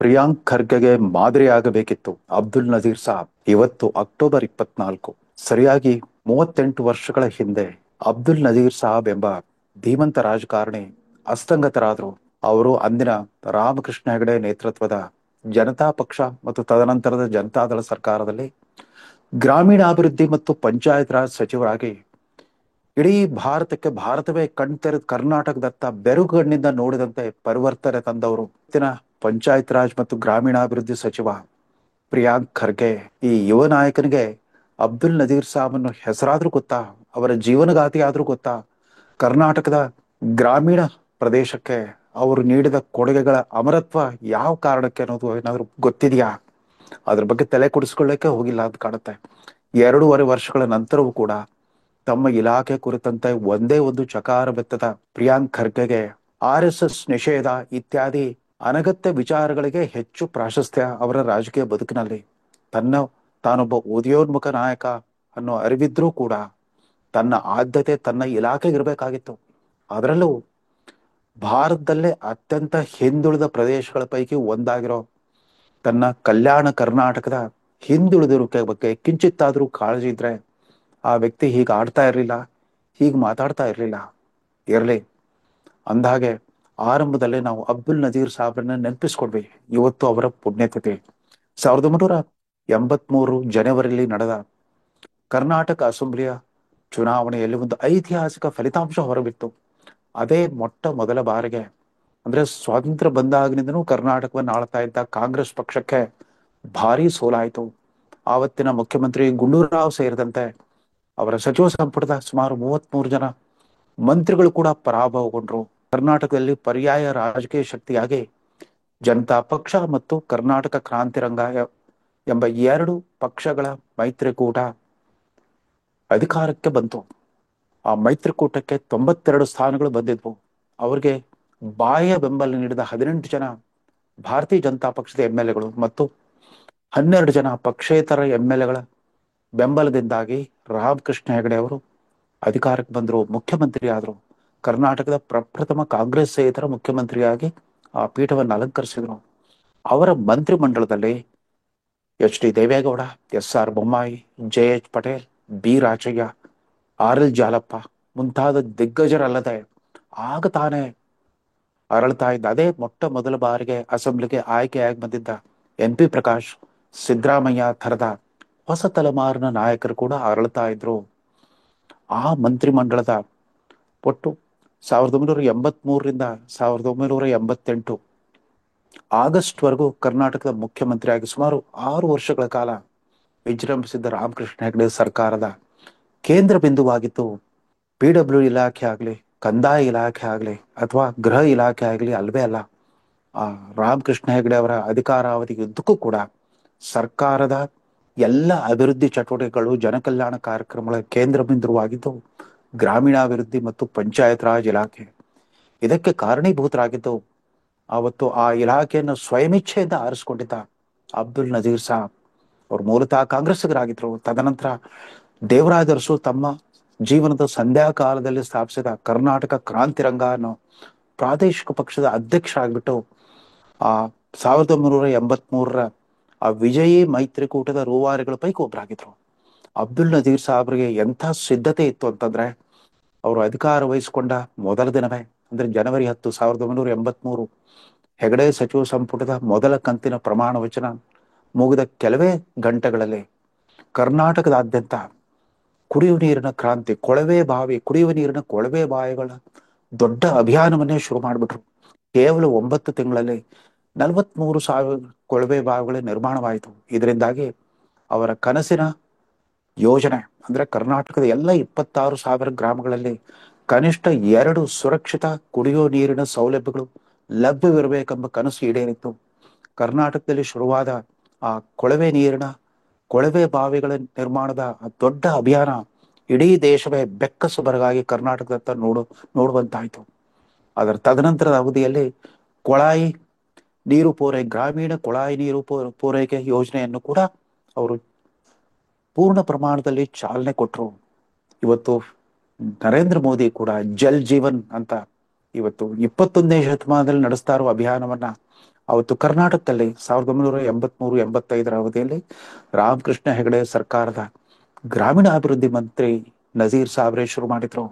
ಪ್ರಿಯಾಂಕ್ ಖರ್ಗೆಗೆ ಮಾದರಿಯಾಗಬೇಕಿತ್ತು ಅಬ್ದುಲ್ ನಜೀರ್ ಸಾಬ್. ಇವತ್ತು ಅಕ್ಟೋಬರ್ 24, ಸರಿಯಾಗಿ 38 ವರ್ಷಗಳ ಹಿಂದೆ ಅಬ್ದುಲ್ ನಜೀರ್ ಸಾಬ್ ಎಂಬ ಧೀಮಂತ ರಾಜಕಾರಣಿ ಅಸ್ತಂಗತರಾದರು. ಅವರು ಅಂದಿನ ರಾಮಕೃಷ್ಣ ಹೆಗಡೆ ನೇತೃತ್ವದ ಜನತಾ ಪಕ್ಷ ಮತ್ತು ತದನಂತರದ ಜನತಾದಳ ಸರ್ಕಾರದಲ್ಲಿ ಗ್ರಾಮೀಣಾಭಿವೃದ್ಧಿ ಮತ್ತು ಪಂಚಾಯತ್ ರಾಜ್ ಸಚಿವರಾಗಿ ಇಡೀ ಭಾರತವೇ ಕಣ್ತೆರೆದ ಕರ್ನಾಟಕದತ್ತ ಬೆರುಗಣ್ಣಿಂದ ನೋಡಿದಂತೆ ಪರಿವರ್ತನೆ ತಂದವರು. ಇವತ್ತಿನ ಪಂಚಾಯತ್ ರಾಜ್ ಮತ್ತು ಗ್ರಾಮೀಣಾಭಿವೃದ್ಧಿ ಸಚಿವ ಪ್ರಿಯಾಂಕ್ ಖರ್ಗೆ. ಈ ಯುವ ನಾಯಕನಿಗೆ ಅಬ್ದುಲ್ ನಜೀರ್ ಸಾಬ್ ಹೆಸರಾದ್ರೂ ಗೊತ್ತಾ? ಅವರ ಜೀವನಗಾಥೆ ಆದ್ರೂ ಗೊತ್ತಾ? ಕರ್ನಾಟಕದ ಗ್ರಾಮೀಣ ಪ್ರದೇಶಕ್ಕೆ ಅವರು ನೀಡಿದ ಕೊಡುಗೆಗಳ ಅಮರತ್ವ ಯಾವ ಕಾರಣಕ್ಕೆ ಅನ್ನೋದು ಏನಾದ್ರೂ ಗೊತ್ತಿದೆಯಾ? ಅದ್ರ ಬಗ್ಗೆ ತಲೆ ಕುಡಿಸ್ಕೊಳ್ಳಕ್ಕೆ ಹೋಗಿಲ್ಲ ಅಂತ ಕಾಣುತ್ತೆ. 2.5 ವರ್ಷಗಳ ನಂತರವೂ ಕೂಡ ತಮ್ಮ ಇಲಾಖೆ ಕುರಿತಂತೆ ಒಂದೇ ಒಂದು ಚಕಾರ ಬೆತ್ತದ ಪ್ರಿಯಾಂಕ್ ಖರ್ಗೆಗೆ RSS ನಿಷೇಧ ಇತ್ಯಾದಿ ಅನಗತ್ಯ ವಿಚಾರಗಳಿಗೆ ಹೆಚ್ಚು ಪ್ರಾಶಸ್ತ್ಯ ಅವರ ರಾಜಕೀಯ ಬದುಕಿನಲ್ಲಿ. ತಾನೊಬ್ಬ ಉದಯೋನ್ಮುಖ ನಾಯಕ ಅನ್ನೋ ಅರಿವಿದ್ರೂ ಕೂಡ ತನ್ನ ಆದ್ಯತೆ ತನ್ನ ಇಲಾಖೆಗೆ ಇರಬೇಕಾಗಿತ್ತು. ಅದರಲ್ಲೂ ಭಾರತದಲ್ಲೇ ಅತ್ಯಂತ ಹಿಂದುಳಿದ ಪ್ರದೇಶಗಳ ಪೈಕಿ ಒಂದಾಗಿರೋ ತನ್ನ ಕಲ್ಯಾಣ ಕರ್ನಾಟಕದ ಹಿಂದುಳಿದಿರುವಿಕೆ ಬಗ್ಗೆ ಕಿಂಚಿತ್ತಾದ್ರೂ ಕಾಳಜಿ ಇದ್ರೆ ಆ ವ್ಯಕ್ತಿ ಹೀಗೆ ಆಡ್ತಾ ಇರಲಿಲ್ಲ, ಹೀಗೆ ಮಾತಾಡ್ತಾ ಇರಲಿಲ್ಲ. ಇರಲಿ ಅಂದಹಾಗೆ ಆರಂಭದಲ್ಲೇ ನಾವು ಅಬ್ದುಲ್ ನಜೀರ್ ಸಾಬ್ರನ್ನ ನೆನಪಿಸ್ಕೊಡ್ವಿ. ಇವತ್ತು ಅವರ ಪುಣ್ಯತಿಥಿ. 1983 ಜನವರಿಯಲ್ಲಿ ನಡೆದ ಕರ್ನಾಟಕ ಅಸೆಂಬ್ಲಿಯ ಚುನಾವಣೆಯಲ್ಲಿ ಒಂದು ಐತಿಹಾಸಿಕ ಫಲಿತಾಂಶ ಹೊರಬಿತ್ತು. ಅದೇ ಮೊದಲ ಬಾರಿಗೆ, ಅಂದ್ರೆ ಸ್ವಾತಂತ್ರ್ಯ ಬಂದಾಗಿನಿಂದನೂ ಕರ್ನಾಟಕವನ್ನು ಆಳ್ತಾ ಇದ್ದ ಕಾಂಗ್ರೆಸ್ ಪಕ್ಷಕ್ಕೆ ಭಾರಿ ಸೋಲಾಯಿತು. ಆವತ್ತಿನ ಮುಖ್ಯಮಂತ್ರಿ ಗುಂಡೂರಾವ್ ಸೇರಿದಂತೆ ಅವರ ಸಚಿವ ಸಂಪುಟದ ಸುಮಾರು 33 ಜನ ಮಂತ್ರಿಗಳು ಕೂಡ ಪರಾಭವಗೊಂಡ್ರು. ಕರ್ನಾಟಕದಲ್ಲಿ ಪರ್ಯಾಯ ರಾಜಕೀಯ ಶಕ್ತಿಯಾಗಿ ಜನತಾ ಪಕ್ಷ ಮತ್ತು ಕರ್ನಾಟಕ ಕ್ರಾಂತಿರಂಗ ಎಂಬ 2 ಪಕ್ಷಗಳ ಮೈತ್ರಿಕೂಟ ಅಧಿಕಾರಕ್ಕೆ ಬಂತು. ಆ ಮೈತ್ರಿಕೂಟಕ್ಕೆ 92 ಸ್ಥಾನಗಳು ಬಂದಿದ್ವು. ಅವರಿಗೆ ಬಾಹ್ಯ ಬೆಂಬಲ ನೀಡಿದ 18 ಜನ ಭಾರತೀಯ ಜನತಾ ಪಕ್ಷದ MLAಗಳು ಮತ್ತು 12 ಜನ ಪಕ್ಷೇತರ MLAಗಳ ಬೆಂಬಲದಿಂದಾಗಿ ರಾಮಕೃಷ್ಣ ಹೆಗಡೆ ಅವರು ಅಧಿಕಾರಕ್ಕೆ ಬಂದರು, ಮುಖ್ಯಮಂತ್ರಿ ಆದರು. ಕರ್ನಾಟಕದ ಪ್ರಪ್ರಥಮ ಕಾಂಗ್ರೆಸ್ಸೇತರ ಮುಖ್ಯಮಂತ್ರಿಯಾಗಿ ಆ ಪೀಠವನ್ನು ಅಲಂಕರಿಸಿದರು. ಅವರ ಮಂತ್ರಿಮಂಡಲದಲ್ಲಿ HD Deve Gowda, SR Bommai, JH Patel, B Rajaiah, RL Jalappa ಮುಂತಾದ ದಿಗ್ಗಜರಲ್ಲದೆ ಆಗ ತಾನೇ ಅರಳ್ತಾ ಇದ್ದ ಅದೇ ಮೊದಲ ಬಾರಿಗೆ ಅಸೆಂಬ್ಲಿಗೆ ಆಯ್ಕೆಯಾಗಿ ಬಂದಿದ್ದ NP ಪ್ರಕಾಶ್, ಸಿದ್ದರಾಮಯ್ಯ ಥರದ ಹೊಸ ತಲೆಮಾರಿನ ನಾಯಕರು ಕೂಡ ಅರಳ್ತಾ ಇದ್ರು. ಆ ಮಂತ್ರಿಮಂಡಲದ ಒಟ್ಟು 1983ರಿಂದ 1988 ಆಗಸ್ಟ್ ವರೆಗೂ ಕರ್ನಾಟಕದ ಮುಖ್ಯಮಂತ್ರಿಯಾಗಿ ಸುಮಾರು 6 ವರ್ಷಗಳ ಕಾಲ ವಿಜೃಂಭಿಸಿದ್ದ ರಾಮಕೃಷ್ಣ ಹೆಗಡೆ ಸರ್ಕಾರದ ಕೇಂದ್ರ ಬಿಂದುವಾಗಿತ್ತು PW ಇಲಾಖೆ ಆಗ್ಲಿ, ಕಂದಾಯ ಇಲಾಖೆ ಆಗ್ಲಿ ಅಥವಾ ಗೃಹ ಇಲಾಖೆ ಆಗ್ಲಿ ಅಲ್ವೇ ಅಲ್ಲ. ಆ ರಾಮಕೃಷ್ಣ ಹೆಗಡೆ ಅವರ ಅಧಿಕಾರಾವಧಿಯುದ್ದಕ್ಕೂ ಕೂಡ ಸರ್ಕಾರದ ಎಲ್ಲ ಅಭಿವೃದ್ಧಿ ಚಟುವಟಿಕೆಗಳು, ಜನಕಲ್ಯಾಣ ಕಾರ್ಯಕ್ರಮಗಳ ಕೇಂದ್ರ ಬಿಂದುವಾಗಿದ್ದು ಗ್ರಾಮೀಣಾಭಿವೃದ್ಧಿ ಮತ್ತು ಪಂಚಾಯತ್ ರಾಜ್ ಇಲಾಖೆ. ಇದಕ್ಕೆ ಕಾರಣೀಭೂತರಾಗಿದ್ದು ಅವತ್ತು ಆ ಇಲಾಖೆಯನ್ನು ಸ್ವಯಮಿಚ್ಛೆಯಿಂದ ಆರಿಸಿಕೊಂಡಿದ್ದ ಅಬ್ದುಲ್ ನಜೀರ್ ಸಾಬ್. ಅವರು ಮೂಲತಃ ಕಾಂಗ್ರೆಸ್ಸಿಗರಾಗಿದ್ರು. ತದನಂತರ ದೇವರಾಜ ಅರಸು ತಮ್ಮ ಜೀವನದ ಸಂಧ್ಯಾ ಕಾಲದಲ್ಲಿ ಸ್ಥಾಪಿಸಿದ ಕರ್ನಾಟಕ ಕ್ರಾಂತಿರಂಗ ಅನ್ನೋ ಪ್ರಾದೇಶಿಕ ಪಕ್ಷದ ಅಧ್ಯಕ್ಷರಾಗ್ಬಿಟ್ಟು ಆ 1983ರ ಆ ವಿಜಯಿ ಮೈತ್ರಿಕೂಟದ ರೂವಾರಿಗಳ ಪೈಕಿ ಒಬ್ಬರಾಗಿದ್ರು. ಅಬ್ದುಲ್ ನಜೀರ್ ಸಾಬ್ರಿಗೆ ಎಂಥ ಸಿದ್ಧತೆ ಇತ್ತು ಅಂತಂದ್ರೆ, ಅವರು ಅಧಿಕಾರ ವಹಿಸಿಕೊಂಡ ಮೊದಲ ದಿನವೇ ಅಂದ್ರೆ ಜನವರಿ 10, 1983 ಹೆಗಡೆ ಸಚಿವ ಸಂಪುಟದ ಮೊದಲ ಕಂತಿನ ಪ್ರಮಾಣ ವಚನ ಮುಗಿದ ಕೆಲವೇ ಗಂಟೆಗಳಲ್ಲಿ ಕರ್ನಾಟಕದಾದ್ಯಂತ ಕುಡಿಯುವ ನೀರಿನ ಕ್ರಾಂತಿ, ಕುಡಿಯುವ ನೀರಿನ ಕೊಳವೆ ಬಾವಿಗಳ ದೊಡ್ಡ ಅಭಿಯಾನವನ್ನೇ ಶುರು ಮಾಡಿಬಿಟ್ರು. ಕೇವಲ 9 ತಿಂಗಳಲ್ಲಿ 43,000 ಕೊಳವೆ ಬಾವಿಗಳ ನಿರ್ಮಾಣವಾಯಿತು. ಇದರಿಂದಾಗಿ ಅವರ ಕನಸಿನ ಯೋಜನೆ ಅಂದ್ರೆ ಕರ್ನಾಟಕದ ಎಲ್ಲ 26,000 ಗ್ರಾಮಗಳಲ್ಲಿ ಕನಿಷ್ಠ 2 ಸುರಕ್ಷಿತ ಕುಡಿಯುವ ನೀರಿನ ಸೌಲಭ್ಯಗಳು ಲಭ್ಯವಿರಬೇಕೆಂಬ ಕನಸು ಈಡೇರಿತ್ತು. ಕರ್ನಾಟಕದಲ್ಲಿ ಶುರುವಾದ ಆ ಕೊಳವೆ ಬಾವಿಗಳ ನಿರ್ಮಾಣದ ದೊಡ್ಡ ಅಭಿಯಾನ ಇಡೀ ದೇಶವೇ ಬೆಕ್ಕಸು ಬರಗಾಗಿ ಕರ್ನಾಟಕದತ್ತ ನೋಡುವಂತಾಯಿತು. ಅದರ ತದನಂತರದ ಅವಧಿಯಲ್ಲಿ ಗ್ರಾಮೀಣ ಕೊಳಾಯಿ ನೀರು ಪೂರೈಕೆ ಯೋಜನೆಯನ್ನು ಕೂಡ ಅವರು ಪೂರ್ಣ ಪ್ರಮಾಣದಲ್ಲಿ ಚಾಲನೆ ಕೊಟ್ಟರು. ಇವತ್ತು ನರೇಂದ್ರ ಮೋದಿ ಕೂಡ ಜಲ್ ಜೀವನ್ ಅಂತ ಇವತ್ತು 21ನೇ ಶತಮಾನದಲ್ಲಿ ನಡೆಸ್ತಾ ಇರುವ ಅಭಿಯಾನವನ್ನ ಅವತ್ತು ಕರ್ನಾಟಕದಲ್ಲಿ 1983-85 ಅವಧಿಯಲ್ಲಿ ರಾಮಕೃಷ್ಣ ಹೆಗಡೆ ಸರ್ಕಾರದ ಗ್ರಾಮೀಣಾಭಿವೃದ್ಧಿ ಮಂತ್ರಿ ನಜೀರ್ ಸಾಬ್ರೆ ಶುರು ಮಾಡಿದ್ರು.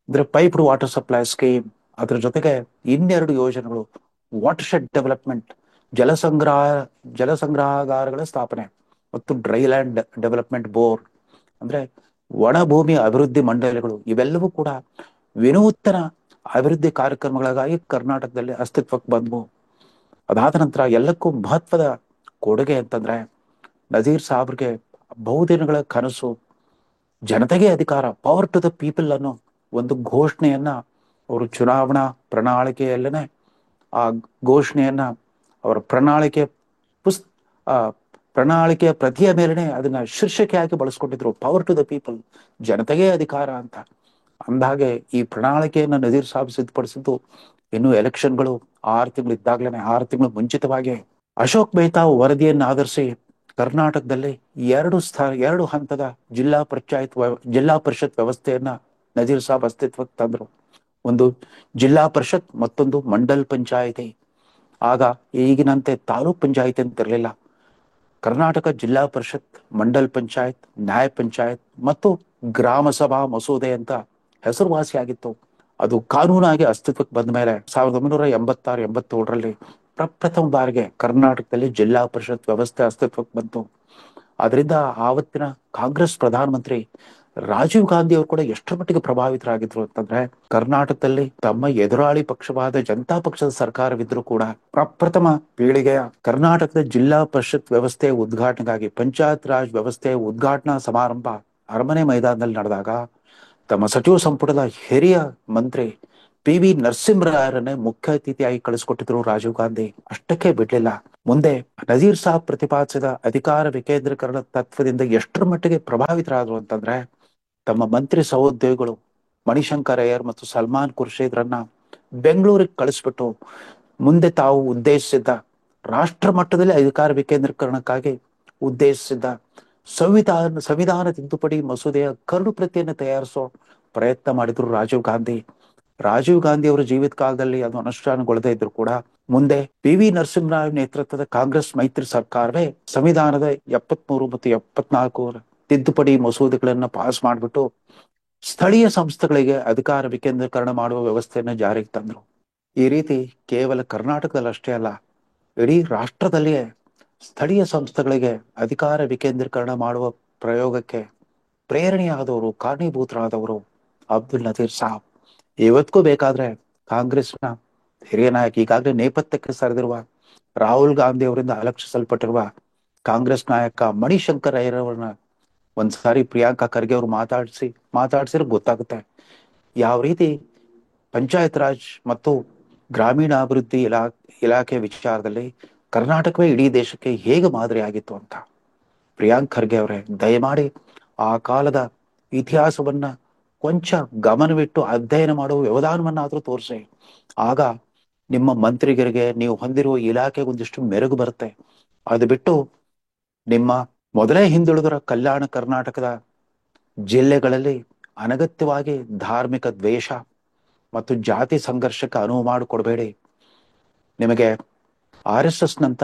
ಅಂದ್ರೆ ಪೈಪ್ಡ್ ವಾಟರ್ ಸಪ್ಲೈ ಸ್ಕೀಮ್, ಅದ್ರ ಜೊತೆಗೆ ಇನ್ನೆರಡು ಯೋಜನೆಗಳು: ವಾಟರ್ ಶೆಡ್ ಡೆವಲಪ್ಮೆಂಟ್, ಜಲಸಂಗ್ರಹ ಜಲಸಂಗ್ರಹಾಗಾರಗಳ ಸ್ಥಾಪನೆ, ಮತ್ತು ಡ್ರೈಲ್ಯಾಂಡ್ ಡೆವಲಪ್ಮೆಂಟ್ ಬೋರ್ಡ್, ಅಂದ್ರೆ ಒಣ ಭೂಮಿ ಅಭಿವೃದ್ಧಿ ಮಂಡಳಿಗಳು. ಇವೆಲ್ಲವೂ ಕೂಡ ವಿನೂತನ ಅಭಿವೃದ್ಧಿ ಕಾರ್ಯಕ್ರಮಗಳಿಗಾಗಿ ಕರ್ನಾಟಕದಲ್ಲಿ ಅಸ್ತಿತ್ವಕ್ಕೆ ಬಂದ್ವು. ಅದಾದ ನಂತರ ಎಲ್ಲಕ್ಕೂ ಮಹತ್ವದ ಕೊಡುಗೆ ಅಂತಂದ್ರೆ ನಜೀರ್ ಸಾಬ್ರಿಗೆ ಬಹುದಿನಗಳ ಕನಸು, ಜನತೆಗೆ ಅಧಿಕಾರ, ಪವರ್ ಟು ದ ಪೀಪಲ್ ಅನ್ನೋ ಒಂದು ಘೋಷಣೆಯನ್ನ ಅವರು ಚುನಾವಣಾ ಪ್ರಣಾಳಿಕೆಯಲ್ಲೇನೆ ಆ ಘೋಷಣೆಯನ್ನ ಅವರ ಪುಸ್ ಆ ಪ್ರಣಾಳಿಕೆಯ ಪ್ರತಿಯ ಮೇಲೆನೆ ಅದನ್ನ ಶೀರ್ಷಿಕೆಯಾಗಿ ಬಳಸ್ಕೊಂಡಿದ್ರು, ಪವರ್ ಟು ದ ಪೀಪಲ್, ಜನತೆಗೆ ಅಧಿಕಾರ ಅಂತ. ಅಂದಹಾಗೆ ಈ ಪ್ರಣಾಳಿಕೆಯನ್ನ ನಜೀರ್ ಸಾಬ್ ಸಿದ್ಧಪಡಿಸಿದ್ದು ಇನ್ನು ಎಲೆಕ್ಷನ್ಗಳು 6 ತಿಂಗಳು 6 ತಿಂಗಳು ಮುಂಚಿತವಾಗಿ. ಅಶೋಕ್ ಮೆಹ್ತಾ ವರದಿಯನ್ನು ಆಧರಿಸಿ ಕರ್ನಾಟಕದಲ್ಲಿ ಎರಡು ಹಂತದ ಜಿಲ್ಲಾ ಪರಿಷತ್ ವ್ಯವಸ್ಥೆಯನ್ನ ನಜೀರ್ ಸಾಬ್ ಅಸ್ತಿತ್ವಕ್ಕೆ ತಂದ್ರು. ಒಂದು ಜಿಲ್ಲಾ ಪರಿಷತ್, ಮತ್ತೊಂದು ಮಂಡಲ್ ಪಂಚಾಯಿತಿ. ಆಗ ಈಗಿನಂತೆ ತಾಲೂಕ್ ಪಂಚಾಯಿತಿ ಅಂತ ಇರಲಿಲ್ಲ. ಕರ್ನಾಟಕ ಜಿಲ್ಲಾ ಪರಿಷತ್, ಮಂಡಲ್ ಪಂಚಾಯತ್, ನ್ಯಾಯ ಪಂಚಾಯತ್ ಮತ್ತು ಗ್ರಾಮ ಸಭಾ ಮಸೂದೆ ಅಂತ ಹೆಸರುವಾಸಿಯಾಗಿತ್ತು. ಅದು ಕಾನೂನಾಗಿ ಅಸ್ತಿತ್ವಕ್ಕೆ ಬಂದ ಮೇಲೆ 1986-87ರಲ್ಲಿ ಪ್ರಪ್ರಥಮ ಬಾರಿಗೆ ಕರ್ನಾಟಕದಲ್ಲಿ ಜಿಲ್ಲಾ ಪರಿಷತ್ ವ್ಯವಸ್ಥೆ ಅಸ್ತಿತ್ವಕ್ಕೆ ಬಂತು. ಅದರಿಂದ ಆವತ್ತಿನ ಕಾಂಗ್ರೆಸ್ ಪ್ರಧಾನಮಂತ್ರಿ ರಾಜೀವ್ ಗಾಂಧಿ ಅವರು ಕೂಡ ಎಷ್ಟರ ಮಟ್ಟಿಗೆ ಪ್ರಭಾವಿತರಾಗಿದ್ರು ಅಂತಂದ್ರೆ, ಕರ್ನಾಟಕದಲ್ಲಿ ತಮ್ಮ ಎದುರಾಳಿ ಪಕ್ಷವಾದ ಜನತಾ ಪಕ್ಷದ ಸರ್ಕಾರವಿದ್ರು ಕೂಡ ಪ್ರಪ್ರಥಮ ಪೀಳಿಗೆಯ ಕರ್ನಾಟಕದ ಜಿಲ್ಲಾ ಪರಿಷತ್ ವ್ಯವಸ್ಥೆಯ ಉದ್ಘಾಟನೆಗಾಗಿ ಪಂಚಾಯತ್ ರಾಜ್ ವ್ಯವಸ್ಥೆಯ ಉದ್ಘಾಟನಾ ಸಮಾರಂಭ ಅರಮನೆ ಮೈದಾನದಲ್ಲಿ ನಡೆದಾಗ ತಮ್ಮ ಸಚಿವ ಸಂಪುಟದ ಹಿರಿಯ ಮಂತ್ರಿ PV ನರಸಿಂಹರಾಯರನ್ನೇ ಮುಖ್ಯ ಅತಿಥಿಯಾಗಿ ಕಳಿಸ್ಕೊಟ್ಟಿದ್ರು ರಾಜೀವ್ ಗಾಂಧಿ. ಅಷ್ಟಕ್ಕೆ ಬಿಡ್ಲಿಲ್ಲ, ಮುಂದೆ ನಜೀರ್ ಸಾಬ್ ಪ್ರತಿಪಾದಿಸಿದ ಅಧಿಕಾರ ವಿಕೇಂದ್ರೀಕರಣ ತತ್ವದಿಂದ ಎಷ್ಟರ ಮಟ್ಟಿಗೆ ಪ್ರಭಾವಿತರಾದ್ರು ಅಂತಂದ್ರೆ, ತಮ್ಮ ಮಂತ್ರಿ ಸಹೋದ್ಯೋಗಿಗಳು ಮಣಿಶಂಕರ್ ಅಯ್ಯರ್ ಮತ್ತು ಸಲ್ಮಾನ್ ಖುರ್ಷಿದ್ರನ್ನ ಬೆಂಗಳೂರಿಗೆ ಕಳಿಸ್ಬಿಟ್ಟು ಮುಂದೆ ತಾವು ಉದ್ದೇಶಿಸಿದ್ದ ರಾಷ್ಟ್ರ ಮಟ್ಟದಲ್ಲಿ ಅಧಿಕಾರ ವಿಕೇಂದ್ರೀಕರಣಕ್ಕಾಗಿ ಉದ್ದೇಶಿಸಿದ್ದ ಸಂವಿಧಾನ ತಿದ್ದುಪಡಿ ಮಸೂದೆಯ ಕರಡು ಪ್ರತಿಯನ್ನು ತಯಾರಿಸೋ ಪ್ರಯತ್ನ ಮಾಡಿದ್ರು ರಾಜೀವ್ ಗಾಂಧಿ ಅವರ ಜೀವಿತ ಕಾಲದಲ್ಲಿ ಅದು ಅನುಷ್ಠಾನಗೊಳ್ಳದೇ ಇದ್ರು ಕೂಡ ಮುಂದೆ PV ನರಸಿಂಹರಾವ್ ನೇತೃತ್ವದ ಕಾಂಗ್ರೆಸ್ ಮೈತ್ರಿ ಸರ್ಕಾರವೇ ಸಂವಿಧಾನದ 73 ಮತ್ತು 74 ತಿದ್ದುಪಡಿ ಮಸೂದೆಗಳನ್ನ ಪಾಸ್ ಮಾಡಿಬಿಟ್ಟು ಸ್ಥಳೀಯ ಸಂಸ್ಥೆಗಳಿಗೆ ಅಧಿಕಾರ ವಿಕೇಂದ್ರೀಕರಣ ಮಾಡುವ ವ್ಯವಸ್ಥೆಯನ್ನ ಜಾರಿಗೆ ತಂದ್ರು. ಈ ರೀತಿ ಕೇವಲ ಕರ್ನಾಟಕದಲ್ಲಿ ಅಷ್ಟೇ ಅಲ್ಲ, ಇಡೀ ರಾಷ್ಟ್ರದಲ್ಲಿಯೇ ಸ್ಥಳೀಯ ಸಂಸ್ಥೆಗಳಿಗೆ ಅಧಿಕಾರ ವಿಕೇಂದ್ರೀಕರಣ ಮಾಡುವ ಪ್ರಯೋಗಕ್ಕೆ ಪ್ರೇರಣೆಯಾದವರು, ಕಾರಣೀಭೂತರಾದವರು ಅಬ್ದುಲ್ ನಜೀರ್ ಸಾಬ್. ಇವತ್ತಿಗೂ ಬೇಕಾದ್ರೆ ಕಾಂಗ್ರೆಸ್ನ ಹಿರಿಯ ನಾಯಕ, ಈಗಾಗಲೇ ನೇಪಥ್ಯಕ್ಕೆ ಸರಿದಿರುವ ರಾಹುಲ್ ಗಾಂಧಿ ಅವರಿಂದ ಅಲಕ್ಷಿಸಲ್ಪಟ್ಟಿರುವ ಕಾಂಗ್ರೆಸ್ ನಾಯಕ ಮಣಿಶಂಕರ್ ಅಯ್ಯರವರನ್ನ ಒಂದ್ಸಾರಿ ಪ್ರಿಯಾಂಕಾ ಖರ್ಗೆ ಅವರು ಮಾತಾಡ್ಸಿದ್ರೆ ಗೊತ್ತಾಗುತ್ತೆ ಯಾವ ರೀತಿ ಪಂಚಾಯತ್ ರಾಜ್ ಮತ್ತು ಗ್ರಾಮೀಣಾಭಿವೃದ್ಧಿ ಇಲಾಖೆ ವಿಚಾರದಲ್ಲಿ ಕರ್ನಾಟಕವೇ ಇಡೀ ದೇಶಕ್ಕೆ ಹೇಗೆ ಮಾದರಿಯಾಗಿತ್ತು ಅಂತ. ಪ್ರಿಯಾಂಕ್ ಖರ್ಗೆ ಅವರೇ, ದಯಮಾಡಿ ಆ ಕಾಲದ ಇತಿಹಾಸವನ್ನ ಕೊಂಚ ಗಮನವಿಟ್ಟು ಅಧ್ಯಯನ ಮಾಡುವ ವ್ಯವಧಾನವನ್ನಾದ್ರೂ ತೋರಿಸಿ. ಆಗ ನಿಮ್ಮ ಮಂತ್ರಿಗರಿಗೆ ನೀವು ಹೊಂದಿರುವ ಇಲಾಖೆಗೆ ಒಂದಿಷ್ಟು ಮೆರುಗು ಬರುತ್ತೆ. ಅದು ಬಿಟ್ಟು ನಿಮ್ಮ ಮೊದಲೇ ಹಿಂದುಳಿದರ ಕಲ್ಯಾಣ ಕರ್ನಾಟಕದ ಜಿಲ್ಲೆಗಳಲ್ಲಿ ಅನಗತ್ಯವಾಗಿ ಧಾರ್ಮಿಕ ದ್ವೇಷ ಮತ್ತು ಜಾತಿ ಸಂಘರ್ಷಕ್ಕೆ ಅನುವು ಮಾಡಿಕೊಡ್ಬೇಡಿ. ನಿಮಗೆ RSS ನಂತ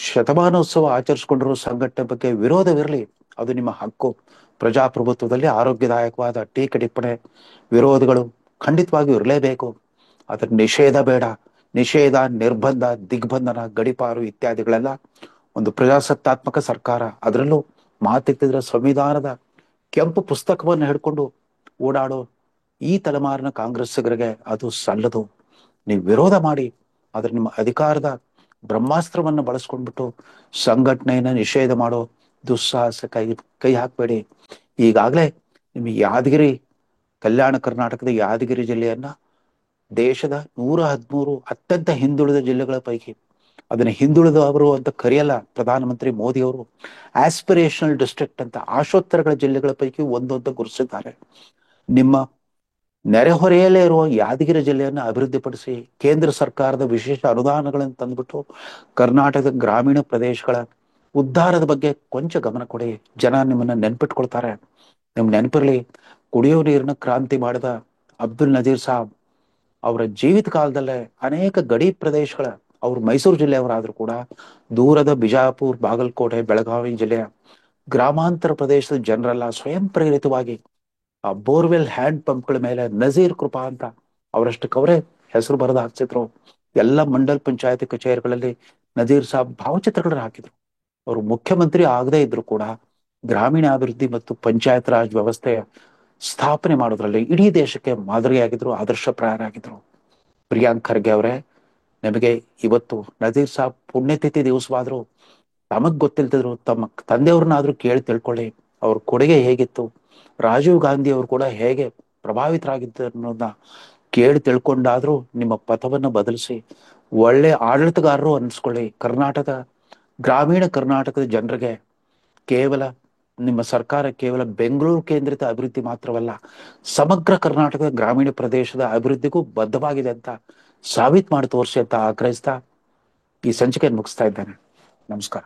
ಶತಮಾನೋತ್ಸವ ಆಚರಿಸಿಕೊಂಡಿರುವ ಸಂಘಟನೆ ಬಗ್ಗೆ ವಿರೋಧವಿರಲಿ, ಅದು ನಿಮ್ಮ ಹಕ್ಕು. ಪ್ರಜಾಪ್ರಭುತ್ವದಲ್ಲಿ ಆರೋಗ್ಯದಾಯಕವಾದ ಟೀಕೆ ಟಿಪ್ಪಣೆ ವಿರೋಧಗಳು ಖಂಡಿತವಾಗಿಯೂ ಇರಲೇಬೇಕು. ಅದರ ನಿಷೇಧ ಬೇಡ. ನಿಷೇಧ, ನಿರ್ಬಂಧ, ದಿಗ್ಬಂಧನ, ಗಡಿಪಾರು ಇತ್ಯಾದಿಗಳೆಲ್ಲ ಒಂದು ಪ್ರಜಾಸತ್ತಾತ್ಮಕ ಸರ್ಕಾರ, ಅದರಲ್ಲೂ ಮಾತೆತ್ತಿದ್ರೆ ಸಂವಿಧಾನದ ಕೆಂಪು ಪುಸ್ತಕವನ್ನು ಹಿಡ್ಕೊಂಡು ಓಡಾಡೋ ಈ ತಲೆಮಾರಿನ ಕಾಂಗ್ರೆಸ್ಸಿಗರಿಗೆ ಅದು ಸಲ್ಲದು. ನೀವು ವಿರೋಧ ಮಾಡಿ, ಆದ್ರೆ ನಿಮ್ಮ ಅಧಿಕಾರದ ಬ್ರಹ್ಮಾಸ್ತ್ರವನ್ನು ಬಳಸ್ಕೊಂಡ್ಬಿಟ್ಟು ಸಂಘಟನೆಯನ್ನ ನಿಷೇಧ ಮಾಡೋ ದುಸ್ಸಾಹಸ ಕೈ ಹಾಕ್ಬೇಡಿ. ಈಗಾಗಲೇ ನಿಮಗೆ ಕಲ್ಯಾಣ ಕರ್ನಾಟಕದ ಯಾದಗಿರಿ ಜಿಲ್ಲೆಯನ್ನ ದೇಶದ 113 ಅತ್ಯಂತ ಹಿಂದುಳಿದ ಜಿಲ್ಲೆಗಳ ಪೈಕಿ, ಅದನ್ನ ಹಿಂದುಳಿದವರು ಅಂತ ಕರೆಯಲ್ಲ ಪ್ರಧಾನಮಂತ್ರಿ ಮೋದಿ ಅವರು, ಆಸ್ಪಿರೇಷನಲ್ ಡಿಸ್ಟ್ರಿಕ್ಟ್ ಅಂತ ಆಶೋತ್ತರಗಳ ಜಿಲ್ಲೆಗಳ ಪೈಕಿ ಒಂದು ಅಂತ ಗುರುತಿಸಿದ್ದಾರೆ. ನಿಮ್ಮ ನೆರೆಹೊರೆಯಲ್ಲೇ ಇರುವ ಯಾದಗಿರಿ ಜಿಲ್ಲೆಯನ್ನು ಅಭಿವೃದ್ಧಿಪಡಿಸಿ ಕೇಂದ್ರ ಸರ್ಕಾರದ ವಿಶೇಷ ಅನುದಾನಗಳನ್ನು ತಂದ್ಬಿಟ್ಟು ಕರ್ನಾಟಕದ ಗ್ರಾಮೀಣ ಪ್ರದೇಶಗಳ ಉದ್ಧಾರದ ಬಗ್ಗೆ ಕೊಂಚ ಗಮನ ಕೊಡಿ. ಜನ ನಿಮ್ಮನ್ನ ನೆನ್ಪಿಟ್ಕೊಳ್ತಾರೆ. ನಿಮ್ ನೆನಪಿರ್ಲಿ, ಕುಡಿಯೋ ನೀರಿನ ಕ್ರಾಂತಿ ಮಾಡಿದ ಅಬ್ದುಲ್ ನಜೀರ್ ಸಾಬ್ ಅವರ ಜೀವಿತ ಕಾಲದಲ್ಲೇ ಅನೇಕ ಗಡಿ ಪ್ರದೇಶಗಳ ಅವರು ಮೈಸೂರು ಜಿಲ್ಲೆಯವರಾದ್ರೂ ಕೂಡ ದೂರದ ಬಿಜಾಪುರ್, ಬಾಗಲಕೋಟೆ, ಬೆಳಗಾವಿ ಜಿಲ್ಲೆಯ ಗ್ರಾಮಾಂತರ ಪ್ರದೇಶದ ಜನರೆಲ್ಲ ಸ್ವಯಂ ಪ್ರೇರಿತವಾಗಿ ಆ ಬೋರ್ವೆಲ್ ಹ್ಯಾಂಡ್ ಪಂಪ್ಗಳ ಮೇಲೆ ನಜೀರ್ ಕೃಪಾ ಅಂತ ಅವರಷ್ಟಕ್ಕವರೇ ಹೆಸರು ಬರೆದು ಹಾಕ್ಸಿದ್ರು. ಎಲ್ಲ ಮಂಡಲ್ ಪಂಚಾಯತಿ ಕಚೇರಿಗಳಲ್ಲಿ ನಜೀರ್ ಸಾಬ್ ಭಾವಚಿತ್ರಗಳನ್ನ ಹಾಕಿದ್ರು. ಅವರು ಮುಖ್ಯಮಂತ್ರಿ ಆಗದೇ ಇದ್ರು ಕೂಡ ಗ್ರಾಮೀಣಾಭಿವೃದ್ಧಿ ಮತ್ತು ಪಂಚಾಯತ್ ರಾಜ್ ವ್ಯವಸ್ಥೆಯ ಸ್ಥಾಪನೆ ಮಾಡೋದ್ರಲ್ಲಿ ಇಡೀ ದೇಶಕ್ಕೆ ಮಾದರಿಯಾಗಿದ್ರು, ಆದರ್ಶಪ್ರಾಯರಾಗಿದ್ರು. ಪ್ರಿಯಾಂಕ್ ಖರ್ಗೆ ಅವರೇ, ನಿಮಗೆ ಇವತ್ತು ನಜೀರ್ ಸಾಬ್ ಪುಣ್ಯತಿಥಿ ದಿವಸವಾದ್ರು ತಮಗ್ ಗೊತ್ತಿಲ್ದಿದ್ರು ತಮ್ಮ ತಂದೆಯವ್ರನ್ನಾದ್ರೂ ಕೇಳಿ ತಿಳ್ಕೊಳ್ಳಿ, ಅವ್ರ ಕೊಡುಗೆ ಹೇಗಿತ್ತು, ರಾಜೀವ್ ಗಾಂಧಿ ಅವರು ಕೂಡ ಹೇಗೆ ಪ್ರಭಾವಿತರಾಗಿದ್ದರು ಅನ್ನೋದನ್ನ ಕೇಳಿ ತಿಳ್ಕೊಂಡಾದ್ರೂ ನಿಮ್ಮ ಪಥವನ್ನ ಬದಲಿಸಿ ಒಳ್ಳೆ ಆಡಳಿತಗಾರರು ಅನ್ಸ್ಕೊಳ್ಳಿ. ಗ್ರಾಮೀಣ ಕರ್ನಾಟಕದ ಜನರಿಗೆ ಕೇವಲ ನಿಮ್ಮ ಸರ್ಕಾರ ಕೇವಲ ಬೆಂಗಳೂರು ಕೇಂದ್ರಿತ ಅಭಿವೃದ್ಧಿ ಮಾತ್ರವಲ್ಲ, ಸಮಗ್ರ ಕರ್ನಾಟಕದ ಗ್ರಾಮೀಣ ಪ್ರದೇಶದ ಅಭಿವೃದ್ಧಿಗೂ ಬದ್ಧವಾಗಿದೆ ಅಂತ ಸಾಬೀತು ಮಾಡಿ ತೋರಿಸಿ ಅಂತ ಆಗ್ರಹಿಸ್ತಾ ಈ ಸಂಚಿಕೆಯನ್ನು ಮುಗಿಸ್ತಾ ಇದ್ದೇನೆ. ನಮಸ್ಕಾರ.